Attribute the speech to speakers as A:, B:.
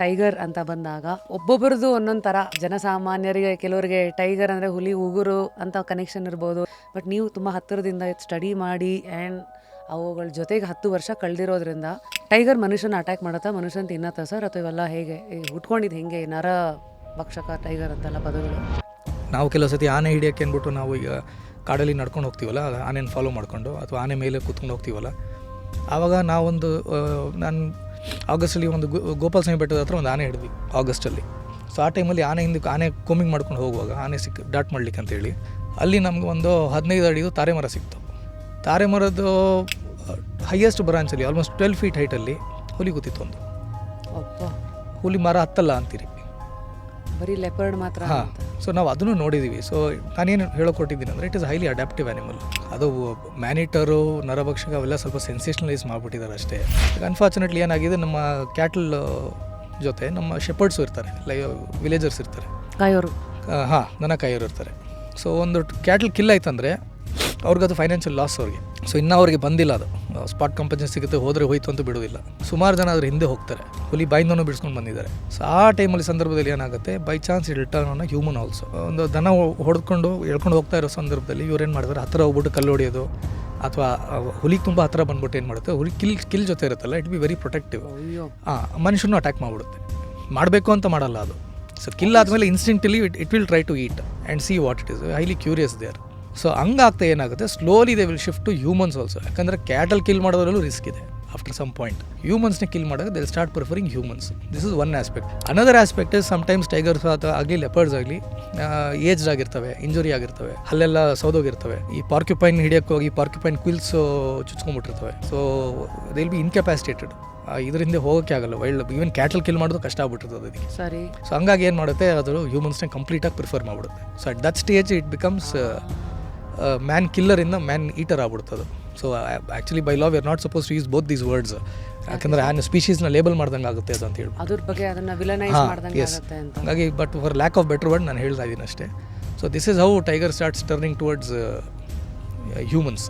A: Tiger ಅಂತ ಬಂದಾಗ ಒಬ್ಬೊಬ್ಬರದು ಒಂದೊಂದು ಥರ, ಜನಸಾಮಾನ್ಯರಿಗೆ ಕೆಲವರಿಗೆ ಟೈಗರ್ ಅಂದರೆ ಹುಲಿ ಉಗುರು ಅಂತ ಕನೆಕ್ಷನ್ ಇರ್ಬೋದು. ಬಟ್ ನೀವು ತುಂಬ ಹತ್ತಿರದಿಂದ ಸ್ಟಡಿ ಮಾಡಿ ಆ್ಯಂಡ್ ಅವುಗಳ ಜೊತೆಗೆ 10 ವರ್ಷ ಕಳೆದಿರೋದ್ರಿಂದ ಟೈಗರ್ ಮನುಷ್ಯನ ಅಟ್ಯಾಕ್ ಮಾಡುತ್ತಾ, ಮನುಷ್ಯನ ತಿನ್ನತ್ತಾ ಸರ್, ಅಥವಾ ಇವೆಲ್ಲ ಹೇಗೆ ಹುಟ್ಕೊಂಡಿದ್ದು ಹೆಂಗೆ ನರ ಭಕ್ಷಕ ಟೈಗರ್ ಅಂತೆಲ್ಲ ಪದಗಳು?
B: ನಾವು ಕೆಲವು ಸತಿ ಆನೆ ಹಿಡಿಯೋಕ್ಕೆ ಅಂದ್ಬಿಟ್ಟು ನಾವು ಈಗ ಕಾಡಲ್ಲಿ ನಡ್ಕೊಂಡು ಹೋಗ್ತೀವಲ್ಲ, ಆನೆನ ಫಾಲೋ ಮಾಡಿಕೊಂಡು ಅಥವಾ ಆನೆ ಮೇಲೆ ಕೂತ್ಕೊಂಡು ಹೋಗ್ತೀವಲ್ಲ, ಆವಾಗ ನಾವೊಂದು ನಾನು ಆಗಸ್ಟಲ್ಲಿ ಒಂದು ಗೋಪಾಲ ಸ್ವಾಮಿ ಬೆಟ್ಟದ ಹತ್ರ ಒಂದು ಆನೆ ಹಿಡಿದ್ವಿ ಆಗಸ್ಟಲ್ಲಿ. ಸೊ ಆ ಟೈಮಲ್ಲಿ ಆನೆ ಹಿಂದಕ್ಕೆ ಆನೆ ಕೋಮಿಂಗ್ ಮಾಡ್ಕೊಂಡು ಹೋಗುವಾಗ ಆನೆ ಡಾಟ್ ಮಾಡ್ಲಿಕ್ಕೆ ಅಂತೇಳಿ ಅಲ್ಲಿ ನಮ್ಗೆ ಒಂದು 15 ಅಡಿದು ತಾರೆ ಮರ ಸಿಕ್ತು. ತಾರೆ ಮರದ್ದು ಹೈಯೆಸ್ಟ್ ಬ್ರಾಂಚಲ್ಲಿ ಆಲ್ಮೋಸ್ಟ್ 12 ಫೀಟ್ ಹೈಟಲ್ಲಿ ಹುಲಿ ಕೂತಿತ್ತು ಒಂದು. ಹುಲಿ ಮರ ಹತ್ತಲ್ಲ ಅಂತೀರಿ,
A: ಬರೀ ಲೆಪರ್ಡ್ ಮಾತ್ರ.
B: ಹಾಂ, ಸೊ ನಾವು ಅದನ್ನು ನೋಡಿದ್ದೀವಿ. ಸೊ ನಾನೇನು ಹೇಳೋಕೊಟ್ಟಿದ್ದೀನಿ ಅಂದರೆ it is highly adaptive animal. ಅದು ಮ್ಯಾನಿಟರು, ನರಭಕ್ಷಕ ಅವೆಲ್ಲ ಸ್ವಲ್ಪ ಸೆನ್ಸೇಷನಲೈಸ್ ಮಾಡಿಬಿಟ್ಟಿದ್ದಾರೆ ಅಷ್ಟೇ. ಅನ್ಫಾರ್ಚುನೇಟ್ಲಿ ಏನಾಗಿದೆ, ನಮ್ಮ ಕ್ಯಾಟಲ್ ಜೊತೆ ನಮ್ಮ ಶೆಪರ್ಡ್ಸು ಇರ್ತಾರೆ, ವಿಲೇಜರ್ಸ್ ಇರ್ತಾರೆ,
A: ಕಾಯೋರು.
B: ಹಾಂ, ದನ ಕಾಯೋರು ಇರ್ತಾರೆ. ಸೊ ಒಂದು ಕ್ಯಾಟಲ್ ಕಿಲ್ ಆಯ್ತಂದರೆ ಅವ್ರಿಗದು ಫೈನಾನ್ಷಿಯಲ್ ಲಾಸ್ ಅವ್ರಿಗೆ. ಸೊ ಇನ್ನೂ ಅವ್ರಿಗೆ ಬಂದಿಲ್ಲ, ಅದು ಸ್ಪಾಟ್ ಕಂಪನ್ಸೇಷನ್ ಸಿಗುತ್ತೆ, ಹೋದರೆ ಹೋಯ್ತು ಅಂತ ಬಿಡೋದಿಲ್ಲ. ಸುಮಾರು ಜನ ಅದ್ರ ಹಿಂದೆ ಹೋಗ್ತಾರೆ, ಹುಲಿ ಬಾಯಿಂದನೂ ಬಿಡಿಸ್ಕೊಂಡು ಬಂದಿದ್ದಾರೆ. ಸೊ ಆ ಟೈಮಲ್ಲಿ ಸಂದರ್ಭದಲ್ಲಿ ಏನಾಗುತ್ತೆ, by chance it return on human also. ಒಂದು ದನ ಹೊಡೆದ್ಕೊಂಡು ಎಳ್ಕೊಂಡು ಹೋಗ್ತಾ ಇರೋ ಸಂದರ್ಭದಲ್ಲಿ ಇವ್ರೇನು ಮಾಡಿದ್ರೆ ಹತ್ತಿರ ಹೋಗ್ಬಿಟ್ಟು ಕಲ್ಲು ಹೊಡೆಯೋದು, ಅಥವಾ ಹುಲಿಗೆ ತುಂಬ ಹತ್ತಿರ ಬಂದ್ಬಿಟ್ಟು ಏನು ಮಾಡುತ್ತೆ, ಹುಲಿ ಕಿಲ್ ಜೊತೆ ಇರುತ್ತಲ್ಲ, ಇಟ್ ಬಿ ವೆರಿ ಪ್ರೊಟೆಕ್ಟಿವ್. ಮನುಷ್ಯನೂ ಅಟ್ಯಾಕ್ ಮಾಡಿಬಿಡುತ್ತೆ. ಮಾಡಬೇಕು ಅಂತ ಮಾಡಲ್ಲ ಅದು. ಸೊ ಕಿಲ್ ಆದಮೇಲೆ instinctively it will try to eat and see what it is, highly curious there. So ಹಂಗಾಗ್ತಾ ಏನಾಗುತ್ತೆ, slowly they will shift to humans also. ಯಾಕಂದರೆ ಕ್ಯಾಟಲ್ ಕಿಲ್ ಮಾಡೋದ್ರಲ್ಲೂ ರಿಸ್ಕ್ ಇದೆ. ಆಫ್ಟರ್ ಸಮ್ ಪಾಯಿಂಟ್ ಹ್ಯೂಮನ್ಸ್ನ ಕಿಲ್ ಮಾಡಿದಾಗ they start preferring humans. This is one aspect. Another aspect is sometimes tigers ಆಗಲಿ leopards ಆಗಲಿ aged ಆಗಿರ್ತವೆ, ಇಂಜುರಿ ಆಗಿರ್ತವೆ, ಅಲ್ಲೆಲ್ಲ ಸೌದೋಗಿರ್ತವೆ. ಈ ಪಾರ್ಕ್ಯುಪೈನ್ ಹಿಡಿಯೋಕ್ಕೆ ಹೋಗಿ ಪಾರ್ಕ್ಯುಪೈನ್ ಕ್ವಿಲ್ಸ್ ಚುಚ್ಕೊಂಡ್ಬಿಟ್ಟಿರ್ತವೆ. So they will be incapacitated. ಇದರಿಂದ ಹೋಗೋಕ್ಕೆ ಆಗಲ್ಲ. ವೈಲ್ಡ್ ಈವನ್ ಕ್ಯಾಟಲ್ ಕಿಲ್ ಮಾಡೋದು ಕಷ್ಟ ಆಗ್ಬಿಟ್ಟಿರ್ತದೆ ಅದಕ್ಕೆ.
A: ಸರಿ.
B: ಸೊ ಹಂಗಾಗಿ ಏನು ಮಾಡುತ್ತೆ, ಅದು ಹ್ಯೂಮನ್ಸ್ನ ಕಂಪ್ಲೀಟಾಗಿ ಪ್ರಿಫರ್ ಮಾಡಿಬಿಡುತ್ತೆ. So at that stage it becomes man ಕಿಲ್ಲರಿಂದ ಮ್ಯಾನ್ ಈಟರ್ ಆಗ್ಬಿಡ್ತದೆ. So actually by law we are not suppose to use both these words. ಯಾಕಂದರೆ ಆನ್ ಸ್ಪೀಷೀಸ್ನ ಲೇಬಲ್ ಮಾಡ್ದಂಗೆ ಆಗುತ್ತೆ ಅದು ಅಂತ ಹೇಳಿ
A: ಅದ್ರ ಬಗ್ಗೆ ಅದನ್ನು ವಿಲನೈಸ್ ಮಾಡ್ದಂಗೆ ಆಗುತ್ತೆ ಅಂತ.
B: ಹಾಗಾಗಿ but for lack of better word ನಾನು ಹೇಳ್ತಾ ಇದ್ದೀನಿ ಅಷ್ಟೇ. So this is how tiger starts turning towards humans.